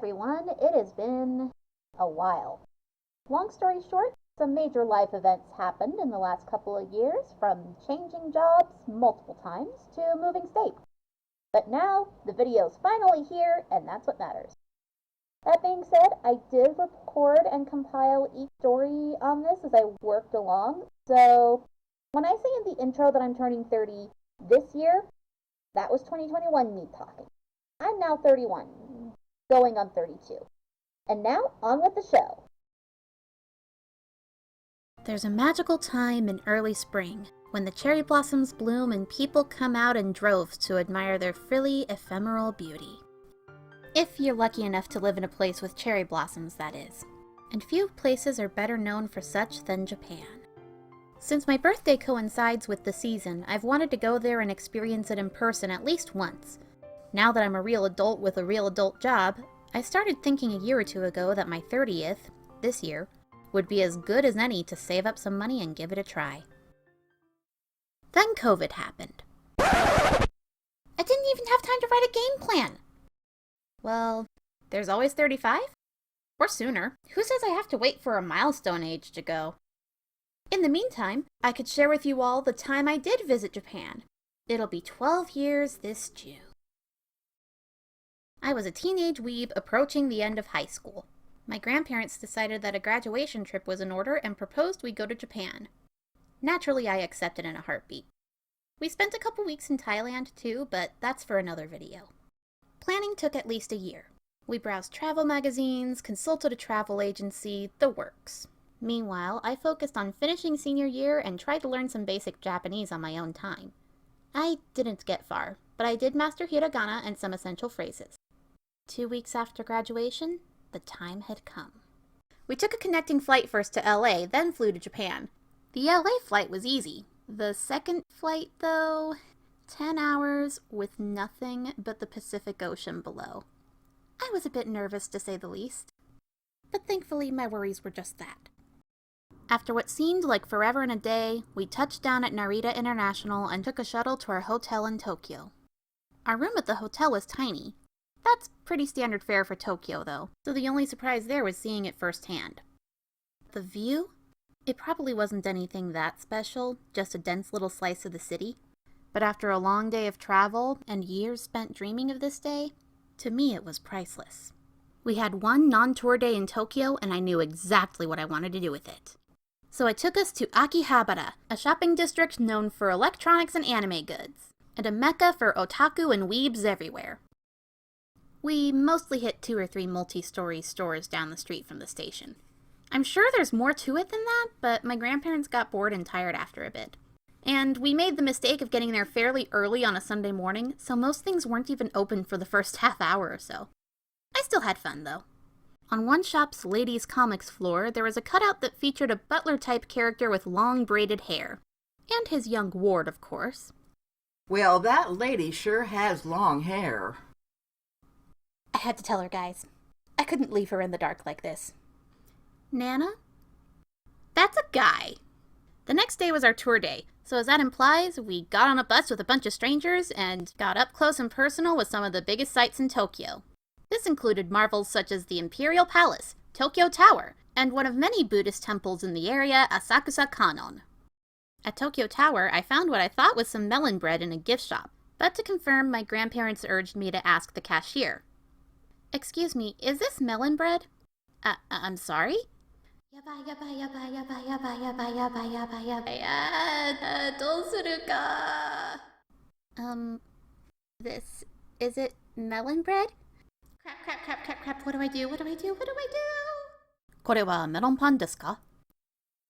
everyone. It has been a while. Long story short, some major life events happened in the last couple of years, from changing jobs multiple times to moving state. But now the video's finally here, and that's what matters. That being said, I did record and compile each story on this as I worked along. So when I say in the intro that I'm turning 30 this year, that was 2021 me talking. I'm now 31, going on 32. And now, on with the show. There's a magical time in early spring, when the cherry blossoms bloom and people come out in droves to admire their frilly, ephemeral beauty. If you're lucky enough to live in a place with cherry blossoms, that is. And few places are better known for such than Japan. Since my birthday coincides with the season, I've wanted to go there and experience it in person at least once. Now that I'm a real adult with a real adult job, I started thinking a year or two ago that my 30th, this year, would be as good as any to save up some money and give it a try. Then COVID happened. I didn't even have time to write a game plan! Well, there's always 35? Or sooner. Who says I have to wait for a milestone age to go? In the meantime, I could share with you all the time I did visit Japan. It'll be 12 years this June. I was a teenage weeb approaching the end of high school. My grandparents decided that a graduation trip was in order and proposed we go to Japan. Naturally, I accepted in a heartbeat. We spent a couple weeks in Thailand too, but that's for another video. Planning took at least a year. We browsed travel magazines, consulted a travel agency, the works. Meanwhile, I focused on finishing senior year and tried to learn some basic Japanese on my own time. I didn't get far, but I did master hiragana and some essential phrases. 2 weeks after graduation, the time had come. We took a connecting flight first to LA, then flew to Japan. The LA flight was easy. The second flight, though, 10 hours with nothing but the Pacific Ocean below. I was a bit nervous, to say the least. But thankfully, my worries were just that. After what seemed like forever and a day, we touched down at Narita International and took a shuttle to our hotel in Tokyo. Our room at the hotel was tiny. That's pretty standard fare for Tokyo, though, so the only surprise there was seeing it firsthand. The view? It probably wasn't anything that special, just a dense little slice of the city. But after a long day of travel, and years spent dreaming of this day, to me it was priceless. We had one non-tour day in Tokyo, and I knew exactly what I wanted to do with it. So I took us to Akihabara, a shopping district known for electronics and anime goods, and a mecca for otaku and weebs everywhere. We mostly hit 2 or 3 multi-story stores down the street from the station. I'm sure there's more to it than that, but my grandparents got bored and tired after a bit. And we made the mistake of getting there fairly early on a Sunday morning, so most things weren't even open for the first half hour or so. I still had fun, though. On one shop's ladies' comics floor, there was a cutout that featured a butler-type character with long braided hair. And his young ward, of course. Well, that lady sure has long hair. I had to tell her, guys. I couldn't leave her in the dark like this. Nana? That's a guy. The next day was our tour day, so as that implies, we got on a bus with a bunch of strangers and got up close and personal with some of the biggest sights in Tokyo. This included marvels such as the Imperial Palace, Tokyo Tower, and one of many Buddhist temples in the area, Asakusa Kanon. At Tokyo Tower, I found what I thought was some melon bread in a gift shop, but to confirm, my grandparents urged me to ask the cashier. Excuse me, is this melon bread? I'm sorry? Is it melon bread? Crap, what do I do? これはメロンパンですか?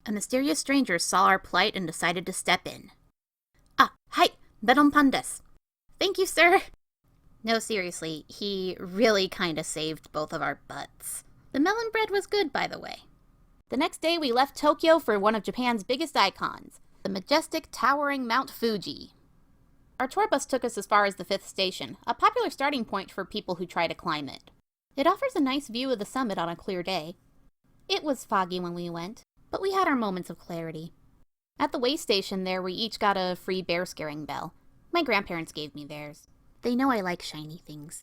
A mysterious stranger saw our plight and decided to step in. Ah, hai, meron pan desu. Thank you, sir. No, seriously, he really kinda saved both of our butts. The melon bread was good, by the way. The next day, we left Tokyo for one of Japan's biggest icons, the majestic, towering Mount Fuji. Our tour bus took us as far as the 5th station, a popular starting point for people who try to climb it. It offers a nice view of the summit on a clear day. It was foggy when we went, but we had our moments of clarity. At the way station there, we each got a free bear scaring bell. My grandparents gave me theirs. They know I like shiny things.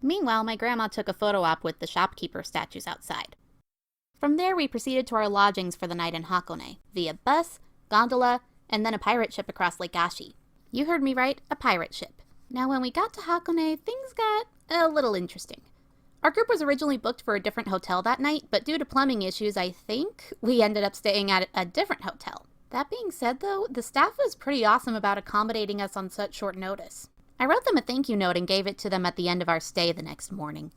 Meanwhile, my grandma took a photo op with the shopkeeper statues outside. From there, we proceeded to our lodgings for the night in Hakone, via bus, gondola, and then a pirate ship across Lake Ashi. You heard me right, a pirate ship. Now, when we got to Hakone, things got a little interesting. Our group was originally booked for a different hotel that night, but due to plumbing issues, I think, we ended up staying at a different hotel. That being said, though, the staff was pretty awesome about accommodating us on such short notice. I wrote them a thank you note and gave it to them at the end of our stay the next morning.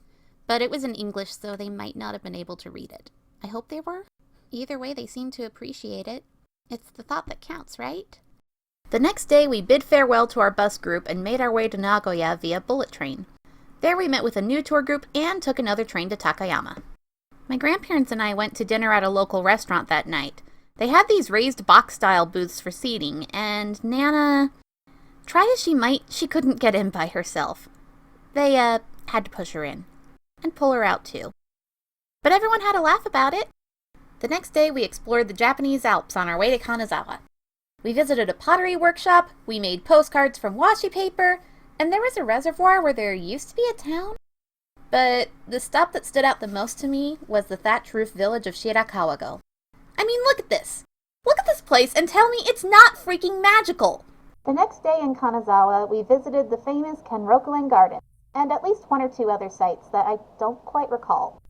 But it was in English, so they might not have been able to read it. I hope they were. Either way, they seemed to appreciate it. It's the thought that counts, right? The next day, we bid farewell to our bus group and made our way to Nagoya via bullet train. There we met with a new tour group and took another train to Takayama. My grandparents and I went to dinner at a local restaurant that night. They had these raised box-style booths for seating, and Nana, try as she might, she couldn't get in by herself. They, had to push her in. And pull her out, too. But everyone had a laugh about it. The next day, we explored the Japanese Alps on our way to Kanazawa. We visited a pottery workshop, we made postcards from washi paper, and there was a reservoir where there used to be a town. But the stop that stood out the most to me was the thatch roof village of Shirakawago. I mean, look at this! Look at this place and tell me it's not freaking magical! The next day in Kanazawa, we visited the famous Kenrokulen Garden, and at least one or two other sites that I don't quite recall.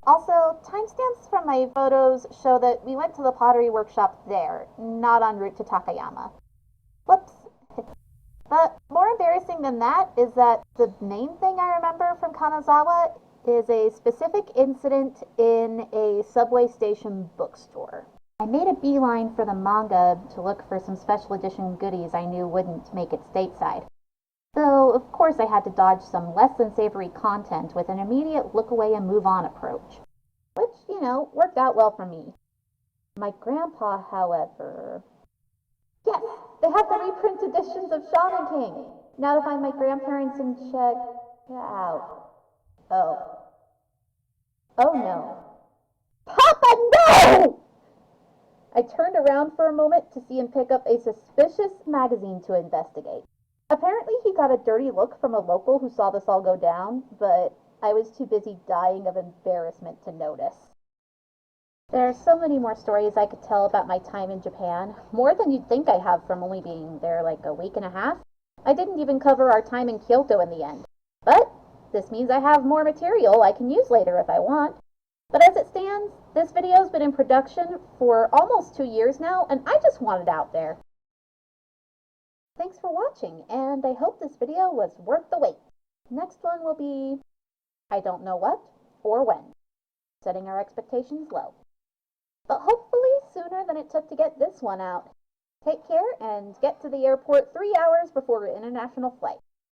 Also, timestamps from my photos show that we went to the pottery workshop there, not en route to Takayama. Whoops. But more embarrassing than that is that the main thing I remember from Kanazawa is a specific incident in a subway station bookstore. I made a beeline for the manga to look for some special edition goodies I knew wouldn't make it stateside. Though, of course, I had to dodge some less than savory content with an immediate look away and move on approach. Which, worked out well for me. My grandpa, however... Yes, they have the reprint editions of Shaman King. Now to find my grandparents and check out. Oh. Oh no. Papa, no! I turned around for a moment to see him pick up a suspicious magazine to investigate. Apparently he got a dirty look from a local who saw this all go down, but I was too busy dying of embarrassment to notice. There are so many more stories I could tell about my time in Japan, more than you'd think I have from only being there like a week and a half. I didn't even cover our time in Kyoto in the end. But this means I have more material I can use later if I want. But as it stands, this video's been in production for almost 2 years now, and I just want it out there. Thanks for watching, and I hope this video was worth the wait. Next one will be, I don't know what or when, setting our expectations low. But hopefully sooner than it took to get this one out. Take care and get to the airport 3 hours before your international flight.